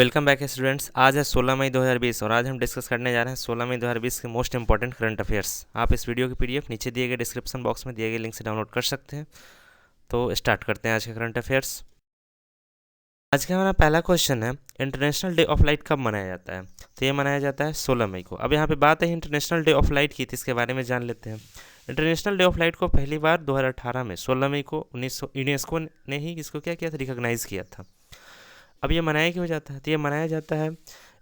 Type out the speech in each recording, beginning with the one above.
Welcome back students. आज है 16 मई 2020 और आज हम डिस्कस करने जा रहे हैं 16 मई 2020 के मोस्ट इंपॉर्टेंट करंट अफेयर्स। आप इस वीडियो की पीडीएफ नीचे दिए गए डिस्क्रिप्शन बॉक्स में दिए गए लिंक से डाउनलोड कर सकते हैं। तो स्टार्ट करते हैं आज के करंट अफेयर्स। आज का हमारा पहला क्वेश्चन है, इंटरनेशनल डे ऑफ लाइट कब मनाया जाता है? तो ये मनाया जाता है 16 मई को। अब यहाँ पे बात है इंटरनेशनल डे ऑफ लाइट की, तो इसके बारे में जान लेते हैं। इंटरनेशनल डे ऑफ लाइट को पहली बार 2018 में 16 मई को यूनेस्को ने ही इसको क्या किया था, रिकॉग्नाइज़ किया था। अब ये मनाया क्यों जाता है? तो ये मनाया जाता है,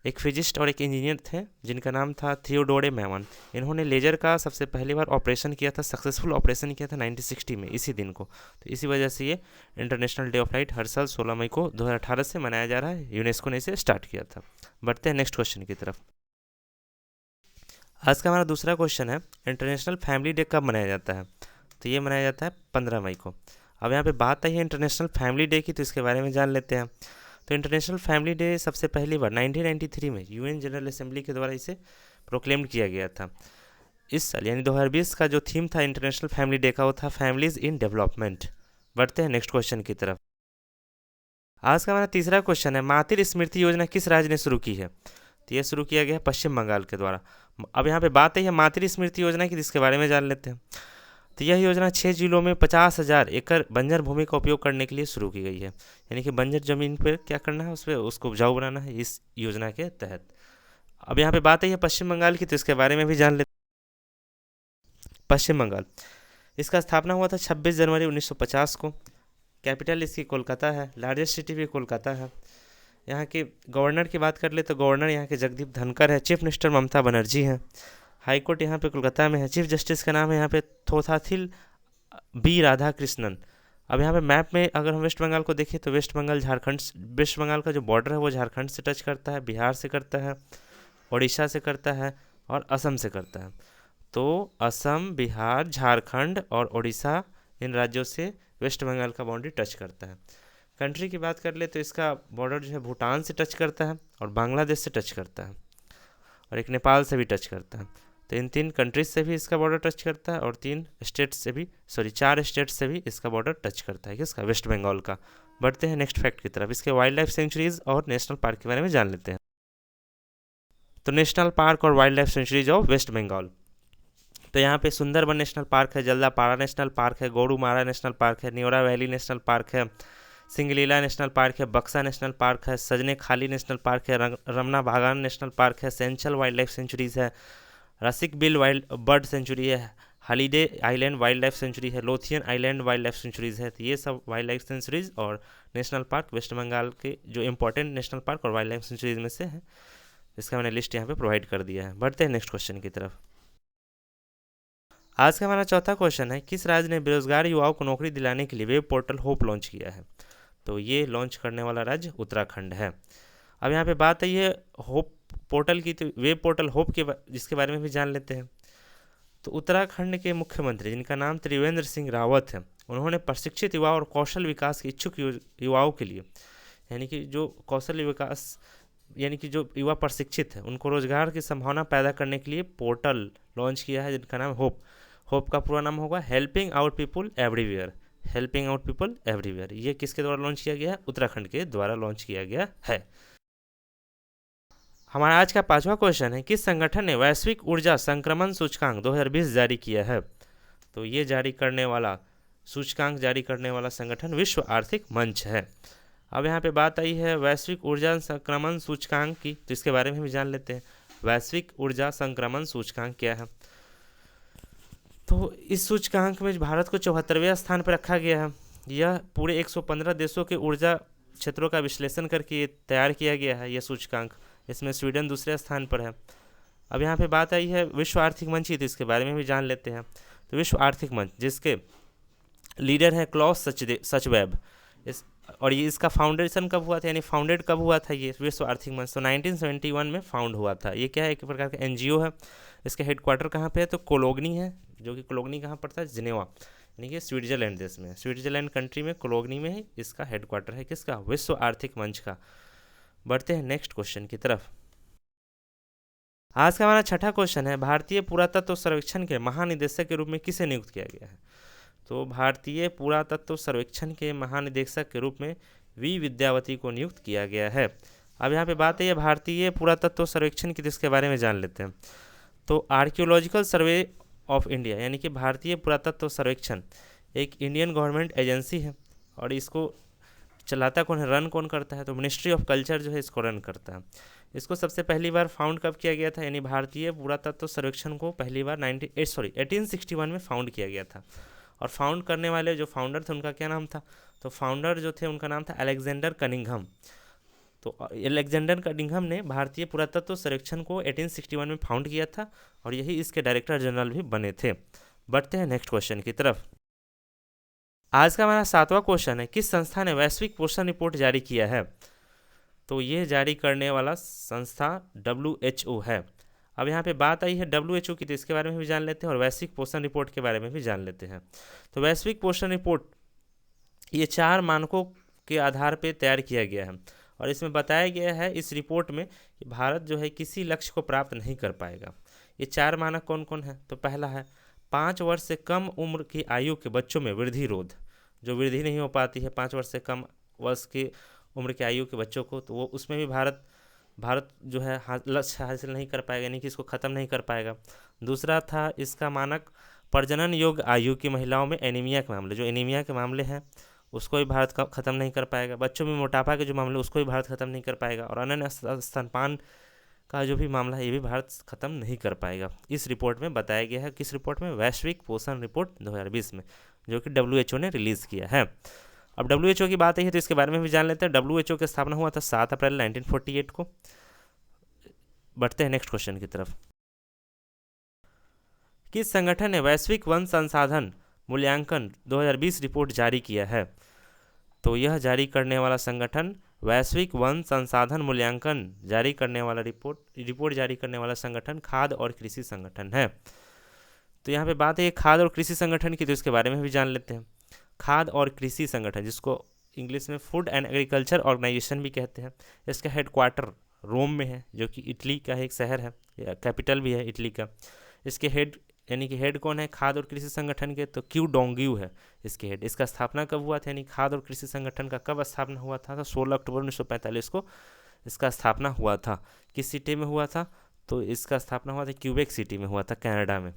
एक फिजिस्ट और एक इंजीनियर थे जिनका नाम था थियोडोरे मैमन। इन्होंने लेजर का सबसे पहली बार ऑपरेशन किया था, सक्सेसफुल ऑपरेशन किया था 1960 में, इसी दिन को। तो इसी वजह से ये इंटरनेशनल डे ऑफ लाइट हर साल 16 मई को 2018 से मनाया जा रहा है। यूनेस्को ने इसे स्टार्ट किया था। बढ़ते हैं नेक्स्ट क्वेश्चन की तरफ। आज का हमारा दूसरा क्वेश्चन है, इंटरनेशनल फैमिली डे कब मनाया जाता है? तो ये मनाया जाता है 15 मई को। अब यहाँ पे बात आई है इंटरनेशनल फैमिली डे की, तो इसके बारे में जान लेते हैं। तो इंटरनेशनल फैमिली डे सबसे पहली बार 1993 में यूएन जनरल असेंबली के द्वारा इसे प्रोक्लेम्ड किया गया था। इस साल यानी 2020 का जो थीम था इंटरनेशनल फैमिली डे का, वो था फैमिलीज इन डेवलपमेंट। बढ़ते हैं नेक्स्ट क्वेश्चन की तरफ। आज का हमारा तीसरा क्वेश्चन है, मातृ स्मृति योजना किस राज्य ने शुरू की है? तो ये शुरू किया गया है पश्चिम बंगाल के द्वारा। अब यहाँ पे बात है मातृ स्मृति योजना की, जिसके बारे में जान लेते हैं। तो यह योजना 6 जिलों में 50,000 एकड़ बंजर भूमि का उपयोग करने के लिए शुरू की गई है। यानी कि बंजर जमीन पर क्या करना है, उस पर उसको उपजाऊ बनाना है इस योजना के तहत। अब यहाँ पे बात है पश्चिम बंगाल की, तो इसके बारे में भी जान लेते। पश्चिम बंगाल, इसका स्थापना हुआ था 26 जनवरी 1950 को। कैपिटल इसकी कोलकाता है, लार्जेस्ट सिटी भी कोलकाता है। यहाँ के गवर्नर की बात कर ले तो गवर्नर यहाँ के जगदीप धनखड़ है। चीफ मिनिस्टर ममता बनर्जी हैं। हाई कोर्ट यहाँ पे कोलकाता में है। चीफ जस्टिस का नाम है यहाँ पे थोथाथिल बी राधा कृष्णन। अब यहाँ पे मैप में अगर हम वेस्ट बंगाल को देखें तो वेस्ट बंगाल झारखंड, वेस्ट बंगाल का जो बॉर्डर है वो झारखंड से टच करता है, बिहार से करता है, उड़ीसा से करता है और असम से करता है। तो असम, बिहार, झारखंड और उड़ीसा, इन राज्यों से वेस्ट बंगाल का बाउंड्री टच करता है। कंट्री की बात कर ले तो इसका बॉर्डर जो है भूटान से टच करता है और बांग्लादेश से टच करता है और एक नेपाल से भी टच करता है। तो इन 3 कंट्रीज से भी इसका बॉर्डर टच करता है और 4 स्टेट से भी इसका बॉर्डर टच करता है, किसका? वेस्ट बंगाल का। बढ़ते हैं नेक्स्ट फैक्ट की तरफ। इसके वाइल्ड लाइफ सेंचुरीज और नेशनल पार्क के बारे में जान लेते हैं। तो नेशनल पार्क और wild life sanctuaries of West Bengal, तो यहाँ पे सुंदरबन नेशनल पार्क है, जल्दापाड़ा नेशनल पार्क है, गोरुमारा नेशनल पार्क है, न्योरा वैली नेशनल पार्क है, सिंगलीला नेशनल पार्क है, बक्सा नेशनल पार्क है, सजने खाली नेशनल पार्क है, रमना बागान नेशनल पार्क है, सेंचल वाइल्ड लाइफ सेंचुरीज है, Rasik Bil wild bird sanctuary है, holiday island wild life sanctuary है, Lothian island wild life sanctuaries है। तो ये सब वाइल्ड लाइफ सेंचुरीज और नेशनल पार्क वेस्ट बंगाल के जो इंपॉर्टेंट नेशनल पार्क और वाइल्ड लाइफ सेंचुरीज में से है, इसका मैंने लिस्ट यहाँ पे प्रोवाइड कर दिया है। बढ़ते हैं नेक्स्ट क्वेश्चन की तरफ। आज का हमारा चौथा क्वेश्चन है, किस राज्य ने बेरोजगार युवाओं को नौकरी दिलाने के लिए वेब पोर्टल होप लॉन्च किया है? तो ये लॉन्च करने वाला राज्य उत्तराखंड है। अब यहाँ पे बात है ये होप पोर्टल की, तो वेब पोर्टल होप के जिसके बारे में भी जान लेते हैं। तो उत्तराखंड के मुख्यमंत्री, जिनका नाम त्रिवेंद्र सिंह रावत है, उन्होंने प्रशिक्षित युवा और कौशल विकास के इच्छुक युवाओं के लिए, यानी कि जो कौशल विकास यानी कि जो युवा प्रशिक्षित है उनको रोजगार की संभावना पैदा करने के लिए पोर्टल लॉन्च किया है, जिनका नाम होप। होप का पूरा नाम होगा helping out people everywhere. Helping out people everywhere, ये किसके द्वारा लॉन्च किया गया है? उत्तराखंड के द्वारा लॉन्च किया गया है। हमारा आज का पांचवा क्वेश्चन है, किस संगठन ने वैश्विक ऊर्जा संक्रमण सूचकांक 2020 जारी किया है? तो ये जारी करने वाला सूचकांक जारी करने वाला संगठन विश्व आर्थिक मंच है। अब यहाँ पे बात आई है वैश्विक ऊर्जा संक्रमण सूचकांक की, तो इसके बारे में भी जान लेते हैं। वैश्विक ऊर्जा संक्रमण सूचकांक क्या है? तो इस सूचकांक में भारत को 74वें स्थान पर रखा गया है। यह पूरे 115 देशों के ऊर्जा क्षेत्रों का विश्लेषण करके तैयार किया गया है यह सूचकांक। इसमें स्वीडन दूसरे स्थान पर है। अब यहाँ पे बात आई है विश्व आर्थिक मंच की, तो इसके बारे में भी जान लेते हैं। तो विश्व आर्थिक मंच, जिसके लीडर हैं क्लॉस सचवेब, और ये इसका फाउंडेशन कब हुआ था, यानी फाउंडेड कब हुआ था ये विश्व आर्थिक मंच? तो 1971 में फाउंड हुआ था। ये क्या है? एक प्रकार का एनजीओ है। इसका हेडक्वार्टर कहाँ पे है? तो कोलोगनी है, जो कि कोलोगनी कहाँ पड़ता है? जिनेवा, यानी कि स्विट्जरलैंड देश में, स्विट्जरलैंड कंट्री में कोलोगनी में ही इसका हेडक्वार्टर है, किसका? विश्व आर्थिक मंच का। बढ़ते हैं नेक्स्ट क्वेश्चन की तरफ। आज का हमारा छठा क्वेश्चन है, भारतीय पुरातत्व सर्वेक्षण के महानिदेशक के रूप में किसे नियुक्त किया गया है? तो भारतीय पुरातत्व सर्वेक्षण के महानिदेशक के रूप में वी विद्यावती को नियुक्त किया गया है। अब यहाँ पे बात है भारतीय पुरातत्व सर्वेक्षण की, तो इसके बारे में जान लेते हैं। तो आर्कियोलॉजिकल सर्वे ऑफ इंडिया यानी कि भारतीय पुरातत्व सर्वेक्षण एक इंडियन गवर्नमेंट एजेंसी है, और इसको चलाता कौन है, रन कौन करता है, तो मिनिस्ट्री ऑफ कल्चर जो है इसको रन करता है। इसको सबसे पहली बार फाउंड कब किया गया था, यानी भारतीय पुरातत्व सर्वेक्षण को पहली बार 1861 में फाउंड किया गया था। और फाउंड करने वाले जो फाउंडर थे उनका क्या नाम था, तो फाउंडर जो थे उनका नाम था अलेक्जेंडर कनिंघम। तो अलेक्जेंडर कनिंघम ने भारतीय पुरातत्व सर्वेक्षण को 1861 में फाउंड किया था, और यही इसके डायरेक्टर जनरल भी बने थे। बढ़ते हैं नेक्स्ट क्वेश्चन की तरफ। आज का हमारा 7वां क्वेश्चन है, किस संस्था ने वैश्विक पोषण रिपोर्ट जारी किया है, तो ये जारी करने वाला संस्था WHO है। अब यहाँ पे बात आई है WHO की, तो इसके बारे में भी जान लेते हैं, और वैश्विक पोषण रिपोर्ट के बारे में भी जान लेते हैं। तो वैश्विक पोषण रिपोर्ट ये 4 मानकों के आधार पर तैयार किया गया है, और इसमें बताया गया है इस रिपोर्ट में कि भारत जो है किसी लक्ष्य को प्राप्त नहीं कर पाएगा। ये 4 मानक कौन कौन है, तो पहला है 5 वर्ष से कम उम्र की आयु के बच्चों में वृद्धि रोध, जो वृद्धि नहीं हो पाती है 5 वर्ष से कम वर्ष की उम्र की आयु के बच्चों को, तो वो उसमें भी भारत जो है लक्ष्य हासिल नहीं कर पाएगा, यानी कि इसको ख़त्म नहीं कर पाएगा। दूसरा था इसका मानक प्रजनन योग्य आयु की महिलाओं में एनीमिया के मामले, जो एनीमिया के मामले हैं उसको भी भारत का ख़त्म नहीं कर पाएगा। बच्चों में मोटापा के जो मामले उसको भी भारत ख़त्म नहीं कर पाएगा, और अनन्य स्तनपान का जो भी मामला है ये भी भारत ख़त्म नहीं कर पाएगा। इस रिपोर्ट में बताया गया है, किस रिपोर्ट में, वैश्विक पोषण रिपोर्ट 2020 में, जो कि WHO ने रिलीज़ किया है। अब WHO की बात है तो इसके बारे में भी जान लेते हैं। WHO की स्थापना हुआ था 7 अप्रैल 1948 को। बढ़ते हैं नेक्स्ट क्वेश्चन की तरफ। किस संगठन ने वैश्विक वन संसाधन मूल्यांकन 2020 रिपोर्ट जारी किया है, तो यह जारी करने वाला संगठन वैश्विक वन संसाधन मूल्यांकन जारी करने वाला रिपोर्ट जारी करने वाला संगठन खाद्य और कृषि संगठन है। तो यहाँ पे बात है खाद्य और कृषि संगठन की, तो इसके बारे में भी जान लेते हैं। खाद्य और कृषि संगठन, जिसको इंग्लिश में फूड एंड एग्रीकल्चर ऑर्गेनाइजेशन भी कहते हैं, इसका हेडक्वार्टर रोम में है, जो कि इटली का एक शहर है, कैपिटल भी है इटली का। इसके हेड यानी कि हेड कौन है खाद्य और कृषि संगठन के, तो क्यू डोंग्यू है इसके हेड। इसका स्थापना कब हुआ था, यानी खाद्य और कृषि संगठन का कब स्थापना हुआ था, तो 16 अक्टूबर 1945 को इसका स्थापना हुआ था। किस सिटी में हुआ था, तो इसका स्थापना हुआ था क्यूबेक सिटी में हुआ था, कनाडा में।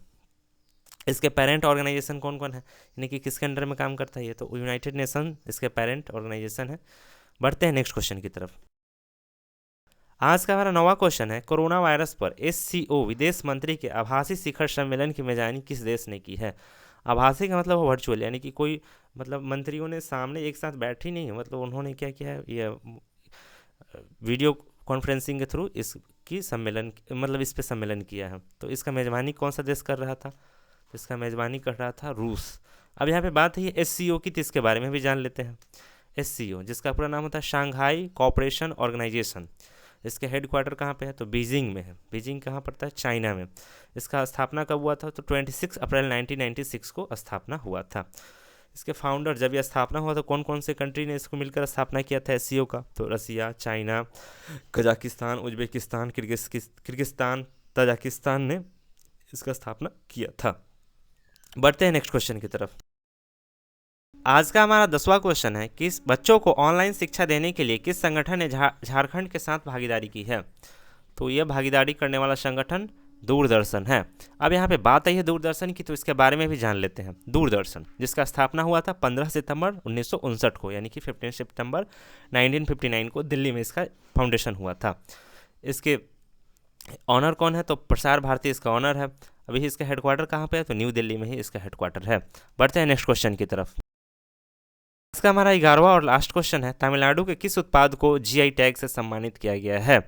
इसके पेरेंट ऑर्गेनाइजेशन कौन कौन है, यानी कि किसके अंडर में काम करता है ये, तो यूनाइटेड नेशन इसके पेरेंट ऑर्गेनाइजेशन है। बढ़ते हैं नेक्स्ट क्वेश्चन की तरफ। आज का हमारा 9वां क्वेश्चन है, कोरोना वायरस पर SCO विदेश मंत्री के आभासी शिखर सम्मेलन की मेजबानी किस देश ने की है। आभासी का मतलब वर्चुअल, यानी कि कोई मतलब मंत्रियों ने सामने एक साथ बैठी नहीं है, मतलब उन्होंने क्या किया है, ये वीडियो कॉन्फ्रेंसिंग के थ्रू इसकी सम्मेलन मतलब इस पे सम्मेलन किया है। तो इसका मेजबानी कौन सा देश कर रहा था, तो इसका मेजबानी कर रहा था रूस। अब यहाँ पे बात है SCO की, तो इसके बारे में भी जान लेते हैं। SCO जिसका पूरा नाम होता है शांघाई कोऑपरेशन ऑर्गेनाइजेशन, इसके हेडक्वार्टर कहाँ पे है, तो बीजिंग में है। बीजिंग कहाँ पड़ता है, चाइना में। इसका स्थापना कब हुआ था, तो 26 अप्रैल 1996 को स्थापना हुआ था। इसके फाउंडर जब यह स्थापना हुआ तो कौन कौन से कंट्री ने इसको मिलकर स्थापना किया था SCO का, तो Russia, China, Kazakhstan, Uzbekistan, Kyrgyzstan, Tajikistan ने इसका स्थापना किया था। बढ़ते हैं नेक्स्ट क्वेश्चन की तरफ। आज का हमारा 10वां क्वेश्चन है, किस बच्चों को ऑनलाइन शिक्षा देने के लिए किस संगठन ने झारखंड के साथ भागीदारी की है, तो यह भागीदारी करने वाला संगठन दूरदर्शन है। अब यहाँ पे बात आई है दूरदर्शन की, तो इसके बारे में भी जान लेते हैं। दूरदर्शन जिसका स्थापना हुआ था 15 सितंबर 1959 को, यानी कि 15 सितंबर 1959 को दिल्ली में इसका फाउंडेशन हुआ था। इसके ऑनर कौन है, तो प्रसार भारती इसका ऑनर है। अभी इसका हेडक्वार्टर कहाँ पे है, तो न्यू दिल्ली में ही इसका हेडक्वार्टर है। बढ़ते हैं नेक्स्ट क्वेश्चन की तरफ। इसका हमारा 11वां और लास्ट क्वेश्चन है, तमिलनाडु के किस उत्पाद को GI टैग से सम्मानित किया गया है।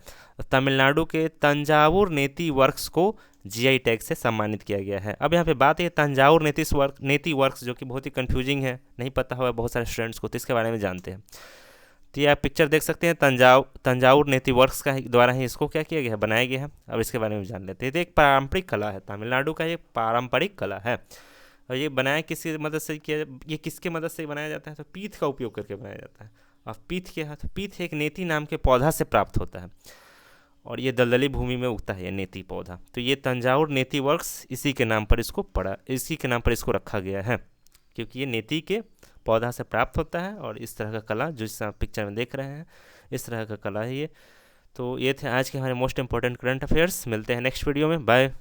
तमिलनाडु के तंजावुर नेती वर्क्स को GI टैग से सम्मानित किया गया है। अब यहाँ पे बात है तंजावुर नेती वर्क्स, जो कि बहुत ही कंफ्यूजिंग है, नहीं पता होगा बहुत सारे स्टूडेंट्स को, तो इसके बारे में जानते हैं। तो ये आप पिक्चर देख सकते हैं, तंजावुर नेती वर्क्स का द्वारा ही इसको क्या किया गया है, बनाया गया है। अब इसके बारे में जान लेते हैं। तो एक पारंपरिक कला है, तमिलनाडु का ये पारंपरिक कला है, और ये बनाया किसकी मदद से किया, ये किसके मदद से बनाया जाता है, तो पीठ का उपयोग करके बनाया जाता है। और पीठ क्या है, तो पीठ एक नेती नाम के पौधा से प्राप्त होता है, और ये दलदली भूमि में उगता है ये नेती पौधा। तो ये तंजावुर नेती वर्क्स इसी के नाम पर इसको रखा गया है, क्योंकि ये नेती के पौधा से प्राप्त होता है। और इस तरह का कला जो इस पिक्चर में देख रहे हैं, इस तरह का कला है ये तो ये थे आज के हमारे मोस्ट इंपॉर्टेंट करंट अफेयर्स। मिलते हैं नेक्स्ट वीडियो में। बाय।